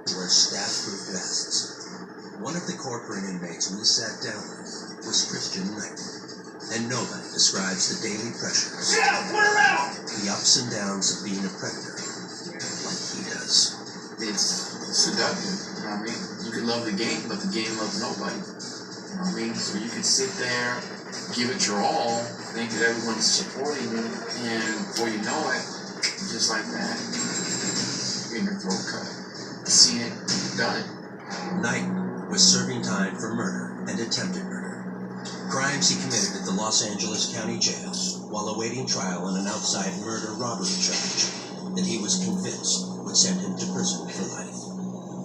wore staff-proof vests. One of the Corcoran inmates we sat down with was Christian Knighten, and nobody describes the daily pressures, the ups and downs of being a predator like he does. It's seductive, you know what I mean? You can love the game, but the game loves nobody. You know what I mean? So you can sit there, give it your all, think that everyone's supporting you, and before you know it, just like that, you're getting your throat cut. Seen it, done it. Knighten was serving time for murder and attempted murder, crimes he committed at the Los Angeles County Jail while awaiting trial on an outside murder-robbery charge that he was convinced would send him to prison for life.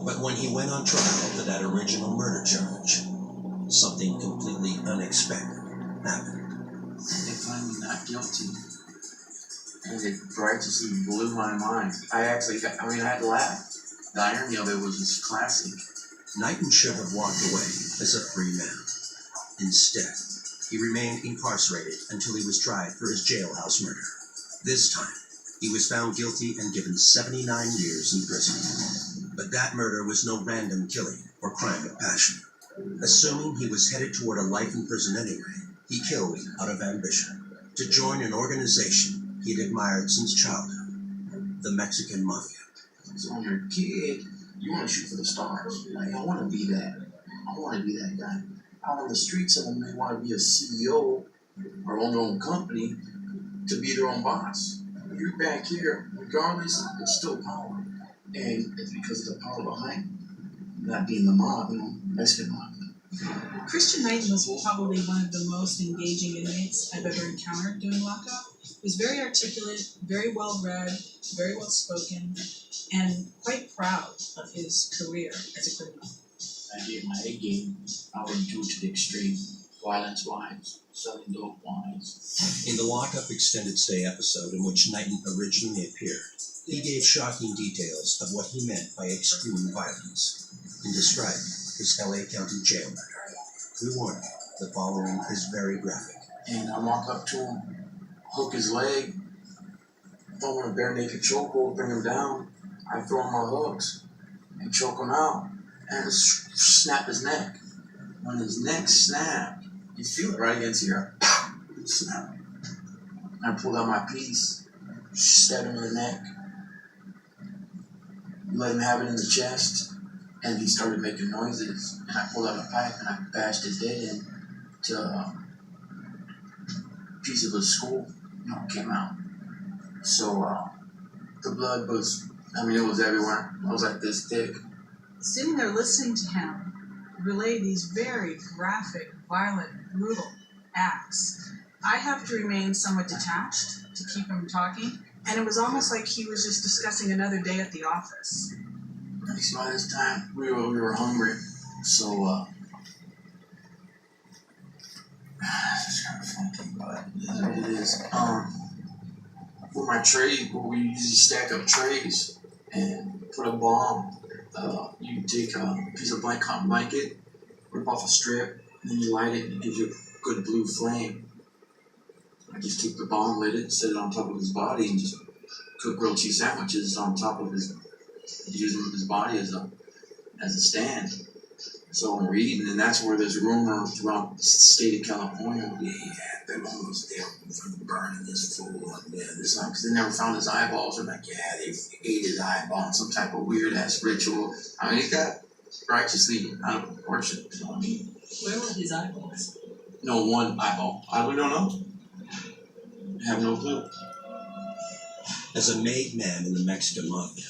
But when he went on trial for that original murder charge, something completely unexpected happened. They find me not guilty. And it righteously blew my mind. I had to laugh. The irony of it was just classic. Knighten should have walked away as a free man. Instead, he remained incarcerated until he was tried for his jailhouse murder. This time, he was found guilty and given 79 years in prison. But that murder was no random killing or crime of passion. Assuming he was headed toward a life in prison anyway, he killed out of ambition to join an organization he'd admired since childhood, the Mexican Mafia. So when you're a kid, you want to shoot for the stars. Like, I want to be that. I want to be that guy. Out on the streets, some of them may want to be a CEO or own their own company to be their own boss. When you're back here, regardless, it's still power. And it's because of the power behind it. Not being the mob, Mexican mob. Christian Knighten was probably one of the most engaging inmates I've ever encountered doing Lockup. He was very articulate, very well read, very well spoken, and quite proud of his career as a criminal. I gave my A game. I would do it to the extreme, violence-wise, selling dope-wise. In the Lockup extended stay episode in which Knighten originally appeared, he gave shocking details of what he meant by extreme violence in describing his LA County jail murder. We warn you, the following is very graphic. And I walk up to him, hook his leg, throw him in a bare naked chokehold, bring him down. I throw him my hooks and choke him out and snap his neck. When his neck snapped, you feel it right against here. It snapped. I pulled out my piece, stabbed him in the neck, let him have it in the chest, and he started making noises. And I pulled out a pipe and I bashed his head in to a piece of his skull. Came out. So the blood was, it was everywhere. It was like this thick. Sitting there listening to him relay these very graphic, violent, brutal acts, I have to remain somewhat detached to keep him talking, and it was almost like he was just discussing another day at the office. By this time, we were hungry, so it's kind of funky, but it is what it is. For my tray, we usually stack up trays and put a bomb. You take a piece of cotton blanket, rip off a strip, and then you light it, and it gives you a good blue flame. I just took the bomb, lit it, set it on top of his body, and just cook grilled cheese sandwiches on top of using his body as a stand. So when we're eating, and that's where there's rumor throughout the state of California. That one was there for burning this fool up there. This time, because they never found his eyeballs. They're like, yeah, they ate his eyeball in some type of weird ass ritual. He got righteously out of worship. You know what I mean? Where were his eyeballs? No, one eyeball. We don't know. I have no clue. As a made man in the Mexican Mafia,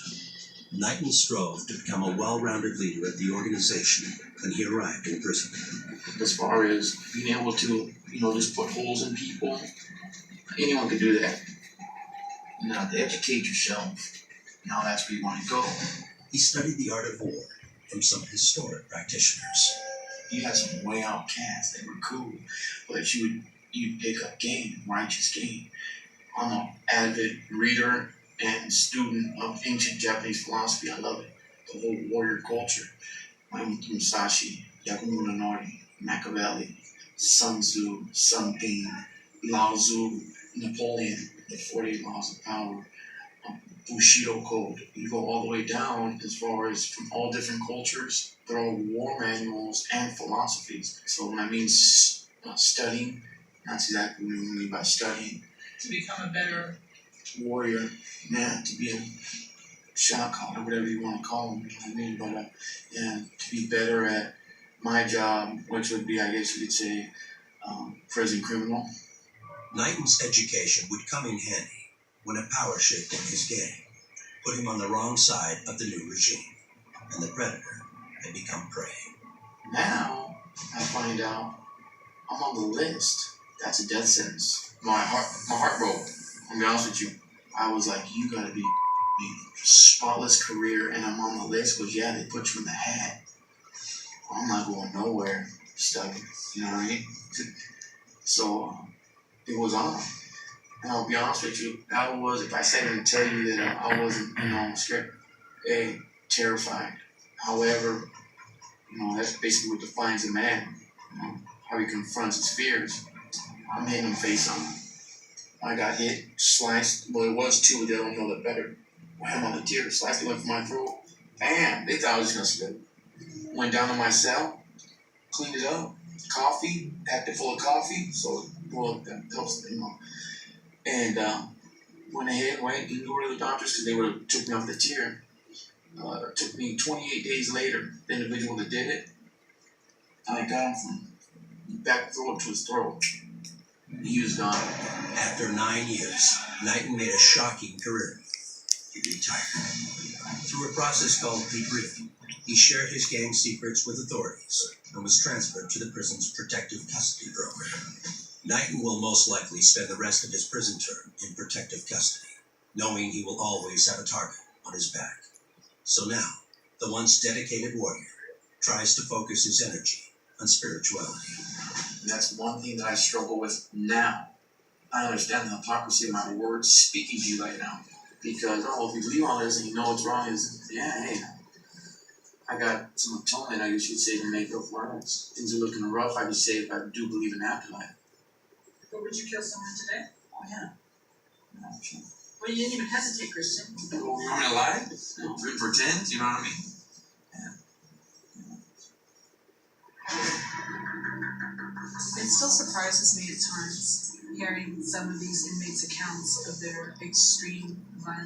Knighten strove to become a well-rounded leader of the organization when he arrived in prison. As far as being able to, just put holes in people, anyone can do that. Now, to educate yourself, now that's where you want to go. He studied the art of war from some historic practitioners. You had some way out cats that were cool, but you'd pick up game, righteous game. I'm an avid reader and student of ancient Japanese philosophy. I love it. The whole warrior culture. Musashi, Yakumo Nori, Machiavelli, Sun Tzu, Sun Tzu, Lao Tzu, Napoleon, the 48 Laws of Power. Bushido code. You go all the way down as far as from all different cultures. They're all war manuals and philosophies. So when I mean studying, that's exactly what I mean by studying. To become a better warrior, yeah, to be a shot caller, whatever you want to call them, you know what I mean? But yeah, to be better at my job, which would be, I guess you could say, prison criminal. Knighten's education would come in handy when a power shift in his gang put him on the wrong side of the new regime, and the predator had become prey. Now, I find out I'm on the list. That's a death sentence. My heart broke. I'll be honest with you. I was like, you gotta be spotless career, and I'm on the list because yeah, they put you in the hat. I'm not going nowhere, stuck. You know what I mean? So it was on. And I'll be honest with you, I was, if I said and tell you that I wasn't, scared, terrified. However, that's basically what defines a man. How he confronts his fears. I'm hitting him face on. I got hit, sliced. Well, it was two, but they don't know that better. Wham on the tear, sliced it, went for my throat. Bam! They thought I was just gonna slip. Went down to my cell, cleaned it up. Coffee, packed it full of coffee. So, well, that helps, And went ahead, didn't go to the doctors because they would have took me off the tier. It took me 28 days later, the individual that did it, I got him from back throat to his throat. He was gone. After 9 years, Knighten made a shocking career. He retired. Through a process called debriefing, he shared his gang secrets with authorities and was transferred to the prison's protective custody program. Knighten will most likely spend the rest of his prison term in protective custody, knowing he will always have a target on his back. So now, the once dedicated warrior tries to focus his energy on spirituality. And that's one thing that I struggle with now. I understand the hypocrisy of my words speaking to you right now. Because, if you believe all this and you know what's wrong, hey, I got some atonement, I guess you'd say, to make up for it. Things are looking rough, I would say, if I do believe in afterlife. But would you kill someone today? Oh, yeah. Sure. Well, you didn't even hesitate, Christian. You want me to lie? Pretend, you know what I mean? It still surprises me at times, hearing some of these inmates' accounts of their extreme violence.